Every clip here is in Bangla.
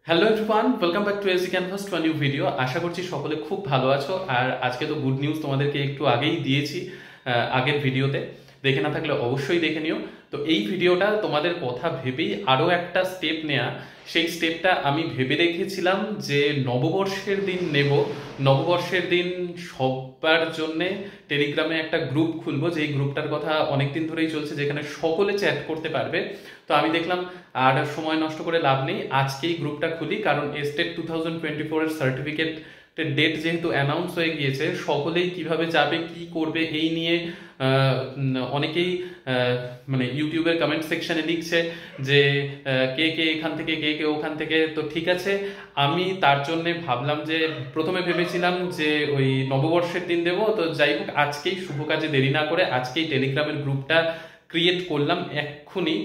Hello everyone, welcome back to AC canvas to a new video. আশা করছি সকলে খুব ভালো আছো। আর আজকে তো গুড নিউজ তোমাদেরকে একটু আগেই দিয়েছি আগের ভিডিওতে। দেখে না থাকলে অবশ্যই দেখে নিও। তো এই ভিডিওটা তোমাদের কথা ভেবেই আরও একটা স্টেপ নেয়া। সেই স্টেপটা আমি ভেবে রেখেছিলাম যে নববর্ষের দিন নেব। নববর্ষের দিন সবার জন্যে টেলিগ্রামে একটা গ্রুপ খুলবো, যেই গ্রুপটার কথা অনেকদিন ধরেই চলছে, যেখানে সকলে চ্যাট করতে পারবে। তো আমি দেখলাম আর সময় নষ্ট করে লাভ নেই, আজকেই গ্রুপটা খুলি। কারণ এস্টেট 2024 এর সার্টিফিকেটের ডেট যেহেতু অ্যানাউন্স হয়ে গিয়েছে, সকলেই কিভাবে যাবে কি করবে এই নিয়ে অনেকেই মানে ইউটিউবের কমেন্ট সেকশনে লিখছে যে কে কে এখান থেকে, কে কে ওখান থেকে। তো ঠিক আছে, আমি তার জন্য ভাবলাম যে প্রথমে ভেবেছিলাম যে ওই নববর্ষের দিন দেবো। তো যাই হোক, আজকেই শুভ কাজে দেরি না করে আজকেই টেলিগ্রামের গ্রুপটা ক্রিয়েট করলাম এক্ষুনি,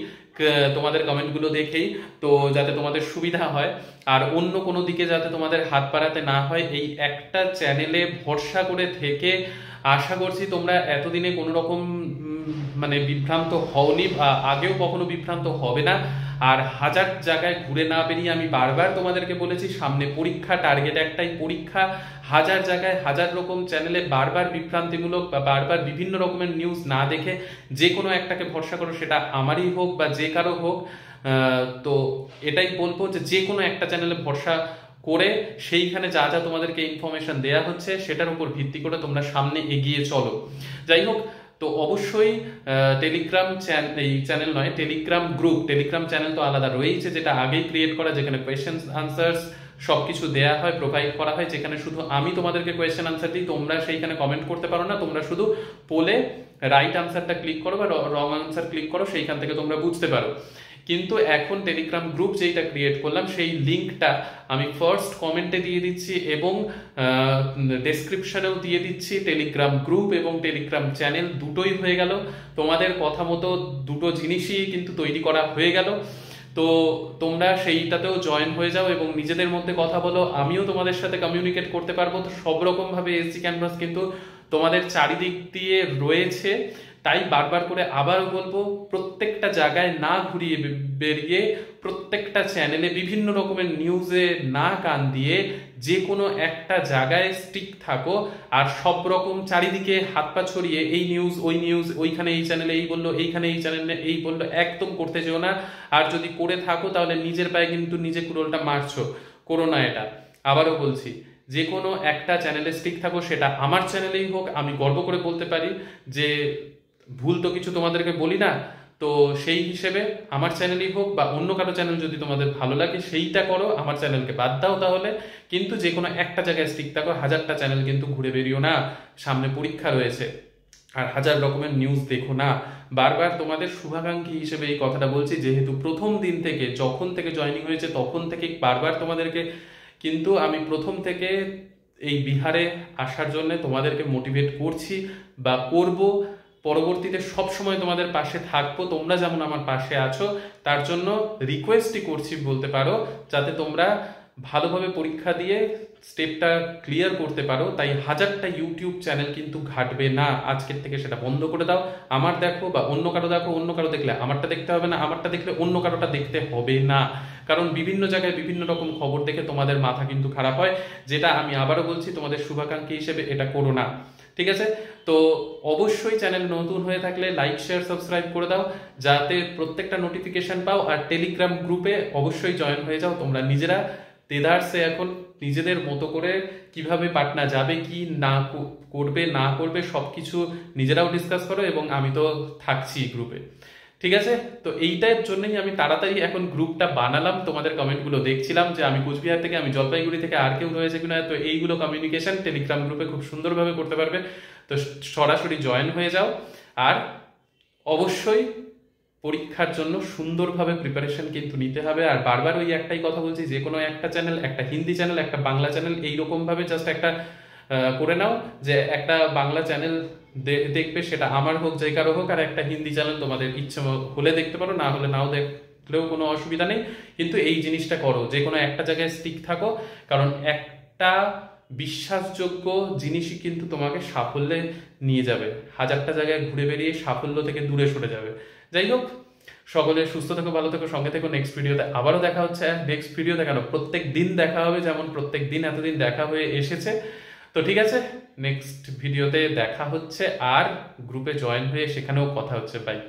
তোমাদের কমেন্টগুলো দেখেই। তো যাতে তোমাদের সুবিধা হয় আর অন্য কোনো দিকে যাতে তোমাদের হাত বাড়াতে না হয়, এই একটা চ্যানেলে ভরসা করে থেকে আশা করছি তোমরা এতদিনে কোনো রকম মানে বিভ্রান্ত হওনি বা আগেও কখনো বিভ্রান্ত হবে না। আর হাজার জায়গায় ঘুরে না বেরিয়ে আমি বারবার তোমাদেরকে বলেছি, সামনে পরীক্ষা, টার্গেট একটাই পরীক্ষা। হাজার জায়গায় হাজার রকম চ্যানেলে বারবার বিভ্রান্তিমূলক বা বারবার বিভিন্ন রকমের নিউজ না দেখে যে কোনো একটাকে ভরসা করো, সেটা আমারই হোক বা যে কারো হোক। তো এটাই বলবো যে যে কোনো একটা চ্যানেলে ভরসা করে সেইখানে যা যা তোমাদেরকে ইনফরমেশন দেয়া হচ্ছে সেটার উপর ভিত্তি করে তোমরা সামনে এগিয়ে চলো। যাই হোক, তো অবশ্যই টেলিগ্রাম এই চ্যানেল নয়, টেলিগ্রাম গ্রুপ, টেলিগ্রাম চ্যানেল তো আলাদা রয়েছে, যেটা আগেই ক্রিয়েট করা, যেখানে কোয়েশ্চেন আনসার্স সবকিছু দেয়া হয়, প্রোভাইড করা হয়, যেখানে শুধু আমি তোমাদেরকে কোয়েশ্চেন আনসার দিই। তোমরা সেইখানে কমেন্ট করতে পারো না, তোমরা শুধু পোলে রাইট আনসারটা ক্লিক করো বা রং আনসার ক্লিক করো, সেইখান থেকে তোমরা বুঝতে পারো। কিন্তু এখন টেলিগ্রাম গ্রুপ যেটা ক্রিয়েট করলাম, সেই লিঙ্কটা আমি ফার্স্ট কমেন্টে দিয়ে দিচ্ছি এবং ডেসক্রিপশনেও দিয়ে দিচ্ছি। টেলিগ্রাম গ্রুপ এবং টেলিগ্রাম চ্যানেল দুটোই হয়ে গেল। তোমাদের কথা মতো দুটো জিনিসই কিন্তু তৈরি করা হয়ে গেল। তো তোমরা সেইটাতেও জয়েন হয়ে যাও এবং নিজেদের মধ্যে কথা বলো, আমিও তোমাদের সাথে কমিউনিকেট করতে পারবো। তো সব রকম ভাবে এসজি ক্যানভাস কিন্তু তোমাদের চারিদিক দিয়ে রয়েছে। তাই বারবার করে আবারও বলবো, প্রত্যেকটা জায়গায় না ঘুরিয়ে বেরিয়ে, প্রত্যেকটা চ্যানেলে বিভিন্ন রকমের নিউজে না কান দিয়ে যে কোনো একটা জায়গায় স্টিক থাকো। আর সব রকম চারিদিকে হাত পা ছড়িয়ে এই নিউজ ওই নিউজ, ওইখানে এই চ্যানেলে এই বললো, এইখানে এই চ্যানেলে এই বললো, একদম করতে যেও না। আর যদি করে থাকো তাহলে নিজের পায়ে কিন্তু নিজে কুড়োলটা মারছো, করো না এটা। আবারও বলছি, যে কোনো একটা চ্যানেলে স্টিক থাকো, সেটা আমার চ্যানেলেই হোক। আমি গর্ব করে বলতে পারি যে ভুল তো কিছু তোমাদেরকে বলি না। তো সেই হিসেবে আমার চ্যানেলই হোক বা অন্য কারো চ্যানেল যদি তোমাদের ভালো লাগে সেইটা করো, আমার চ্যানেলকে বাদ দাও তাহলে। কিন্তু যে কোনো একটা জায়গায় স্টিক থাকো, হাজারটা চ্যানেল কিন্তু ঘুরে বেরিও না, সামনে পরীক্ষা রয়েছে। আর হাজার রকমের নিউজ দেখো না। বারবার তোমাদের শুভাকাঙ্ক্ষী হিসেবে এই কথাটা বলছি, যেহেতু প্রথম দিন থেকে, যখন থেকে জয়েনিং হয়েছে তখন থেকে বারবার তোমাদেরকে কিন্তু আমি প্রথম থেকে এই বিহারে আসার জন্য তোমাদেরকে মোটিভেট করছি বা করব। পরবর্তীতে সব সময় তোমাদের পাশে থাকবো, তোমরা যেমন আমার পাশে আছো তার জন্য রিকোয়েস্টই করছি বলতে পারো, যাতে তোমরা ভালোভাবে পরীক্ষা দিয়ে স্টেপটা ক্লিয়ার করতে পারো। তাই হাজারটা ইউটিউব চ্যানেল কিন্তু ঘাটবে না, আজকের থেকে সেটা বন্ধ করে দাও। আমার দেখো বা অন্য কারো দেখো, অন্য কারো দেখলে আমারটা দেখতে হবে না, আমারটা দেখলে অন্য কারোটা দেখতে হবে না। কারণ বিভিন্ন জায়গায় বিভিন্ন রকম খবর দেখে তোমাদের মাথা কিন্তু খারাপ হয়, যেটা আমি আবারও বলছি, তোমাদের শুভাকাঙ্ক্ষী হিসেবে এটা করো না। ঠিক আছে? তো অবশ্যই চ্যানেল নতুন হয়ে থাকলে লাইক শেয়ার সাবস্ক্রাইব করে দাও, যাতে প্রত্যেকটা নোটিফিকেশন পাও। আর টেলিগ্রাম গ্রুপে অবশ্যই জয়েন হয়ে যাও। তোমরা নিজেরা দেদারসে এখন নিজেদের মতো করে কিভাবে পাটনা যাবে, কি না করবে না করবে সবকিছু নিজেরাও ডিসকাস করো, এবং আমি তো থাকছি গ্রুপে। ঠিক আছে? তো এইটার জন্যই আমি তাড়াতাড়ি এখন গ্রুপটা বানালাম। তোমাদের কমেন্টগুলো দেখছিলাম যে আমি কোচবিহার থেকে, আমি জলপাইগুড়ি থেকে, আর কেউ রয়েছে কিনা। তো এইগুলো কমিউনিকেশন টেলিগ্রাম গ্রুপে খুব সুন্দরভাবে করতে পারবে। তো সরাসরি জয়েন হয়ে যাও। আর অবশ্যই পরীক্ষার জন্য সুন্দরভাবে প্রিপারেশন কিন্তু নিতে হবে। আর বারবার ওই একটাই কথা বলছি, যে কোনো একটা চ্যানেল, একটা হিন্দি চ্যানেল, একটা বাংলা চ্যানেল, এইরকম ভাবে জাস্ট একটা করে নাও, যে একটা বাংলা চ্যানেল দেখবে, সেটা আমার হোক যে কারো হোক, আর একটা হিন্দি চ্যানেল তোমাদের ইচ্ছে হলে দেখতে পারো, না হলে নাও দেখলেও কোনো অসুবিধা নেই। কিন্তু এই জিনিসটা করো, যে কোনো একটা জায়গায় স্টিক থাকো। কারণ একটা বিশ্বাসযোগ্য জিনিসই কিন্তু তোমাকে সাফল্যে নিয়ে যাবে, হাজারটা জায়গায় ঘুরে বেরিয়ে সাফল্য থেকে দূরে সরে যাবে। যাই হোক, সকলে সুস্থ থেকো, ভালো থেকো, সঙ্গে থেকো। নেক্সট ভিডিওতে আবারও দেখা হচ্ছে। নেক্সট ভিডিওতে কেন, প্রত্যেক দিন দেখা হবে, যেমন প্রত্যেক দিন এতদিন দেখা হয়ে এসেছে। তো ঠিক আছে, নেক্সট ভিডিওতে দেখা হচ্ছে, আর গ্রুপে জয়েন হয়ে সেখানেও কথা হচ্ছে। বাই।